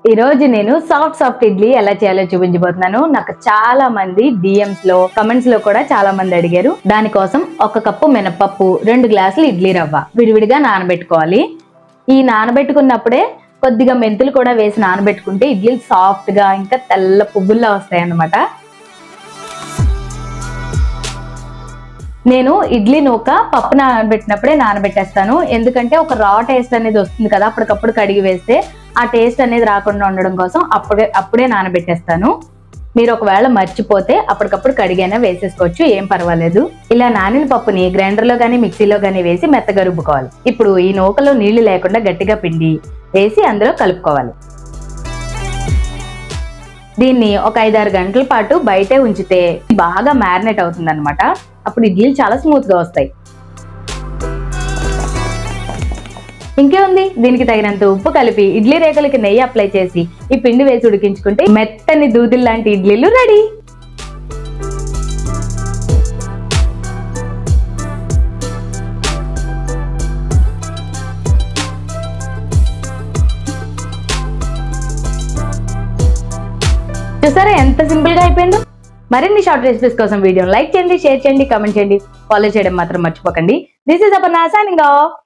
ఈ రోజు నేను సాఫ్ట్ ఇడ్లీ ఎలా చేయాలో చూపించబోతున్నాను. నాకు చాలా మంది డిఎంస్ లో కమెంట్స్ లో కూడా చాలా మంది అడిగారు. దానికోసం 1 కప్పు మినపప్పు, 2 గ్లాసులు ఇడ్లీ రవ్వ విడివిడిగా నానబెట్టుకోవాలి. ఈ నానబెట్టుకున్నప్పుడే కొద్దిగా మెంతులు కూడా వేసి నానబెట్టుకుంటే ఇడ్లీలు సాఫ్ట్ గా ఇంకా తెల్ల పువ్వుల్లా వస్తాయి అన్నమాట. నేను ఇడ్లీ నూక పప్పు నానబెట్టినప్పుడే నానబెట్టేస్తాను. ఎందుకంటే ఒక రా టేస్ట్ అనేది వస్తుంది కదా, అప్పటికప్పుడు కడిగి వేస్తే ఆ టేస్ట్ అనేది రాకుండా ఉండడం కోసం అప్పుడే నానబెట్టేస్తాను. మీరు ఒకవేళ మర్చిపోతే అప్పటికప్పుడు కడిగైనా వేసేసుకోవచ్చు, ఏం పర్వాలేదు. ఇలా నానిన పప్పుని గ్రైండర్ లో గానీ మిక్సీలో గానీ వేసి మెత్తగా రుబ్బుకోవాలి. ఇప్పుడు ఈ నూకలో నీళ్లు లేకుండా గట్టిగా పిండి వేసి అందులో కలుపుకోవాలి. దీన్ని ఒక 5-6 గంటల పాటు బయటే ఉంచితే బాగా మ్యారినేట్ అవుతుంది అనమాట. అప్పుడు ఇడ్లీలు చాలా స్మూత్ గా వస్తాయి. ఇంకేముంది, దీనికి తగినంత ఉప్పు కలిపి ఇడ్లీ రేకులకి నెయ్యి అప్లై చేసి ఈ పిండి వేసి ఉడికించుకుంటే మెత్తని దూదిల్ లాంటి ఇడ్లీలు రెడీ. చూసారా ఎంత సింపుల్ గా అయిపోయిందో. మరిన్ని షార్ట్ రెసిపీస్ కోసం వీడియోని లైక్ చేయండి, షేర్ చేయండి, కామెంట్ చేయండి, ఫాలో చేయడం మాత్రం మర్చిపోకండి. This is Aparna signing off.